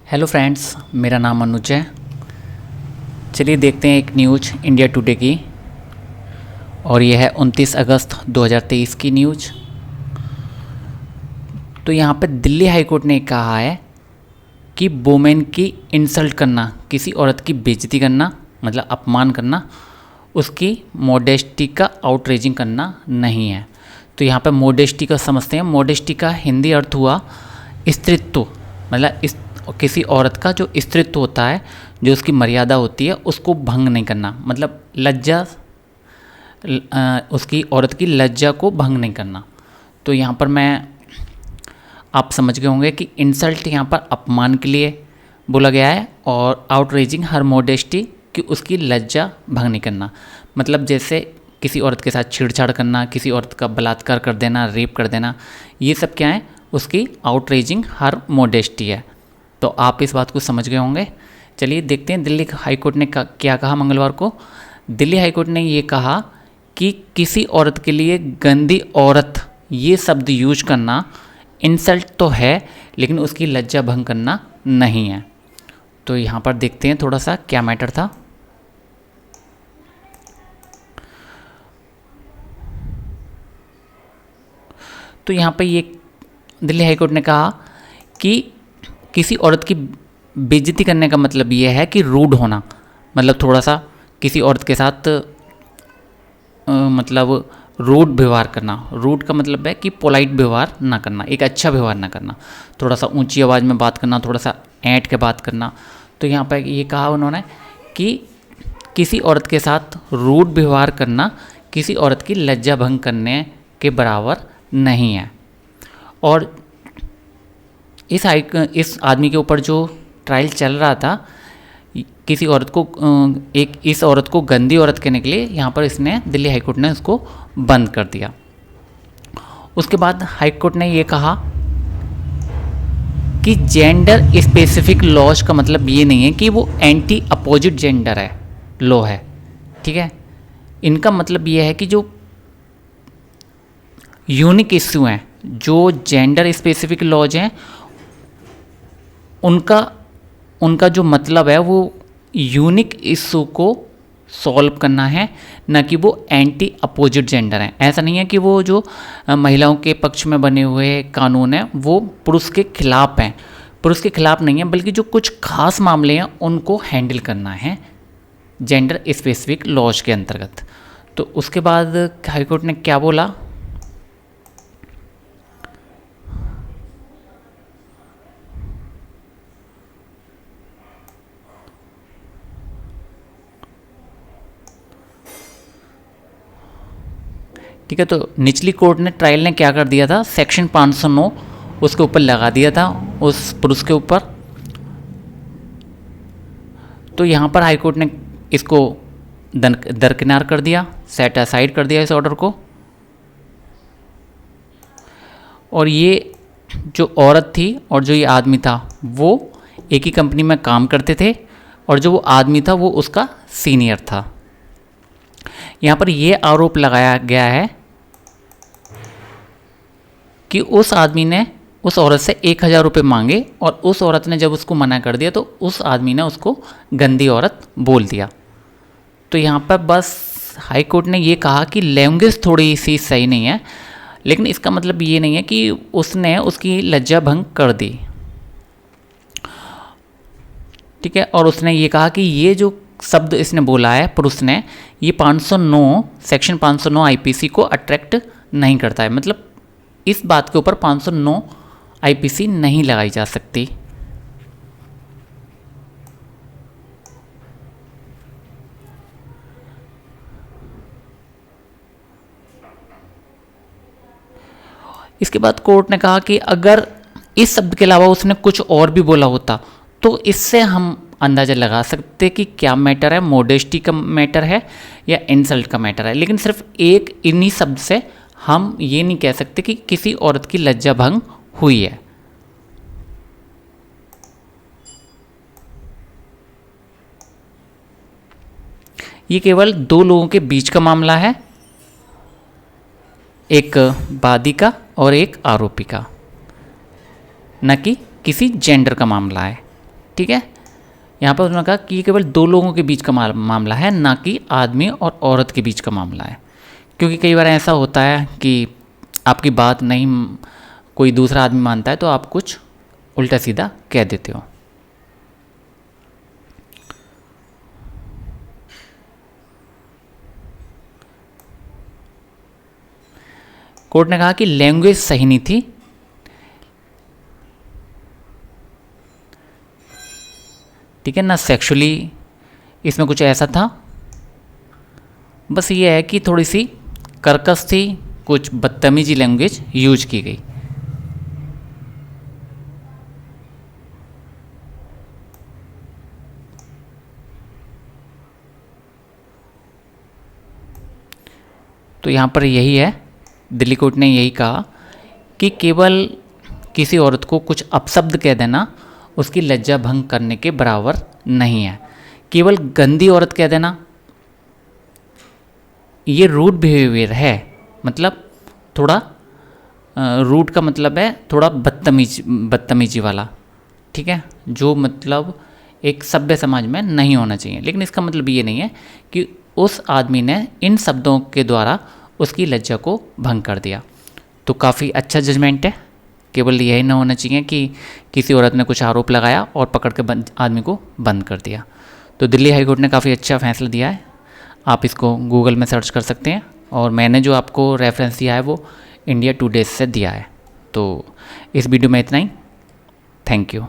Hello friends, मेरा नाम अनुज है। चलिए देखते हैं एक न्यूज़ इंडिया टुडे की, और यह है 29 अगस्त 2023 की न्यूज़। तो यहाँ पे दिल्ली हाई कोर्ट ने कहा है कि वुमेन की इंसल्ट करना, किसी औरत की बेइज्जती करना मतलब अपमान करना, उसकी मॉडेस्टी का आउटरेजिंग करना नहीं है। तो यहाँ पे मॉडेस्टी का समझते हैं। मॉडेस्टी का हिंदी अर्थ हुआ स्त्रीत्व, मतलब किसी औरत का जो स्त्रीत्व होता है, जो उसकी मर्यादा होती है, उसको भंग नहीं करना, मतलब लज्जा, उसकी औरत की लज्जा को भंग नहीं करना। तो यहाँ पर आप समझ गए होंगे कि इंसल्ट यहाँ पर अपमान के लिए बोला गया है, और आउटरेजिंग हर मॉडेस्टी कि उसकी लज्जा भंग नहीं करना, मतलब जैसे किसी औरत के साथ छेड़छाड़ करना, किसी औरत का बलात्कार कर देना, रेप कर देना, ये सब क्या है, उसकी आउटरेजिंग हर मॉडेस्टी है। तो आप इस बात को समझ गए होंगे। चलिए देखते हैं दिल्ली हाई कोर्ट ने क्या कहा मंगलवार को। दिल्ली हाई कोर्ट ने ये कहा कि किसी औरत के लिए गंदी औरत ये शब्द यूज करना इंसल्ट तो है, लेकिन उसकी लज्जा भंग करना नहीं है। तो यहाँ पर देखते हैं थोड़ा सा क्या मैटर था। तो यहाँ पे ये दिल्ली हाई कोर्ट ने कहा कि किसी औरत की बेइज्जती करने का मतलब ये है कि रूड होना, मतलब थोड़ा सा किसी औरत के साथ मतलब रूड व्यवहार करना। रूड का मतलब है कि पोलाइट व्यवहार ना करना, एक अच्छा व्यवहार ना करना, थोड़ा सा ऊंची आवाज़ में बात करना, थोड़ा सा ऐंठ के बात करना। तो यहाँ पर ये कहा उन्होंने कि किसी औरत के साथ रूड व्यवहार करना किसी औरत की लज्जा भंग करने के बराबर नहीं है। और इस आदमी के ऊपर जो ट्रायल चल रहा था, किसी औरत को इस औरत को गंदी औरत कहने के लिए यहाँ पर इसने दिल्ली हाई कोर्ट ने उसको बंद कर दिया। उसके बाद हाई कोर्ट ने ये कहा कि जेंडर स्पेसिफिक लॉज का मतलब ये नहीं है कि वो एंटी अपोजिट जेंडर है, लॉ है, ठीक है। इनका मतलब ये है कि जो यूनिक इश्यू हैं, जो जेंडर स्पेसिफिक लॉज हैं, उनका जो मतलब है वो यूनिक इशू को सॉल्व करना है, न कि वो एंटी अपोजिट जेंडर हैं। ऐसा नहीं है कि वो जो महिलाओं के पक्ष में बने हुए कानून हैं वो पुरुष के खिलाफ हैं, पुरुष के खिलाफ नहीं है, बल्कि जो कुछ खास मामले हैं उनको हैंडल करना है जेंडर स्पेसिफिक लॉज के अंतर्गत। तो उसके बाद हाईकोर्ट ने क्या बोला, ठीक है। तो निचली कोर्ट ने ट्रायल ने क्या कर दिया था, सेक्शन 509 उसके ऊपर लगा दिया था उस पुरुष के ऊपर। तो यहाँ पर हाई कोर्ट ने इसको दरकिनार कर दिया, सेट असाइड कर दिया इस ऑर्डर को। और ये जो औरत थी और जो ये आदमी था वो एक ही कंपनी में काम करते थे, और जो वो आदमी था वो उसका सीनियर था। यहाँ पर ये आरोप लगाया गया है कि उस आदमी ने उस औरत से 1000 रुपये मांगे, और उस औरत ने जब उसको मना कर दिया तो उस आदमी ने उसको गंदी औरत बोल दिया। तो यहाँ पर बस हाई कोर्ट ने ये कहा कि लैंग्वेज थोड़ी सी सही नहीं है, लेकिन इसका मतलब ये नहीं है कि उसने उसकी लज्जा भंग कर दी, ठीक है। और उसने ये कहा कि ये जो शब्द इसने बोला है पुरुष ने, ये 509 सेक्शन 509 आईपीसी को अट्रैक्ट नहीं करता है, मतलब इस बात के ऊपर 509 आईपीसी नहीं लगाई जा सकती। इसके बाद कोर्ट ने कहा कि अगर इस शब्द के अलावा उसने कुछ और भी बोला होता तो इससे हम अंदाज़ा लगा सकते कि क्या मैटर है, मॉडेस्टी का मैटर है या इंसल्ट का मैटर है। लेकिन सिर्फ एक इन्हीं शब्द से हम ये नहीं कह सकते कि किसी औरत की लज्जा भंग हुई है। ये केवल दो लोगों के बीच का मामला है, एक वादी का और एक आरोपी का, न कि किसी जेंडर का मामला है। ठीक है। यहाँ पर उन्होंने कहा कि ये केवल दो लोगों के बीच का मामला है, ना कि आदमी और औरत के बीच का मामला है। क्योंकि कई बार ऐसा होता है कि आपकी बात नहीं कोई दूसरा आदमी मानता है तो आप कुछ उल्टा सीधा कह देते हो। कोर्ट ने कहा कि लैंग्वेज सही नहीं थी, ठीक है ना, सेक्सुअली इसमें कुछ ऐसा था, बस ये है कि थोड़ी सी कर्कश थी, कुछ बदतमीजी लैंग्वेज यूज की गई। तो यहाँ पर यही है, दिल्ली कोर्ट ने यही कहा कि केवल किसी औरत को कुछ अपशब्द कह देना उसकी लज्जा भंग करने के बराबर नहीं है। केवल गंदी औरत कह देना ये रूड बिहेवियर है, मतलब थोड़ा रूड का मतलब है थोड़ा बदतमीजी वाला, ठीक है, जो मतलब एक सभ्य समाज में नहीं होना चाहिए। लेकिन इसका मतलब ये नहीं है कि उस आदमी ने इन शब्दों के द्वारा उसकी लज्जा को भंग कर दिया। तो काफ़ी अच्छा जजमेंट है। केवल यही ना होना चाहिए कि किसी औरत ने कुछ आरोप लगाया और पकड़ के आदमी को बंद कर दिया। तो दिल्ली हाई कोर्ट ने काफ़ी अच्छा फैसला दिया है, आप इसको गूगल में सर्च कर सकते हैं। और मैंने जो आपको रेफरेंस दिया है वो इंडिया टुडे से दिया है। तो इस वीडियो में इतना ही, थैंक यू।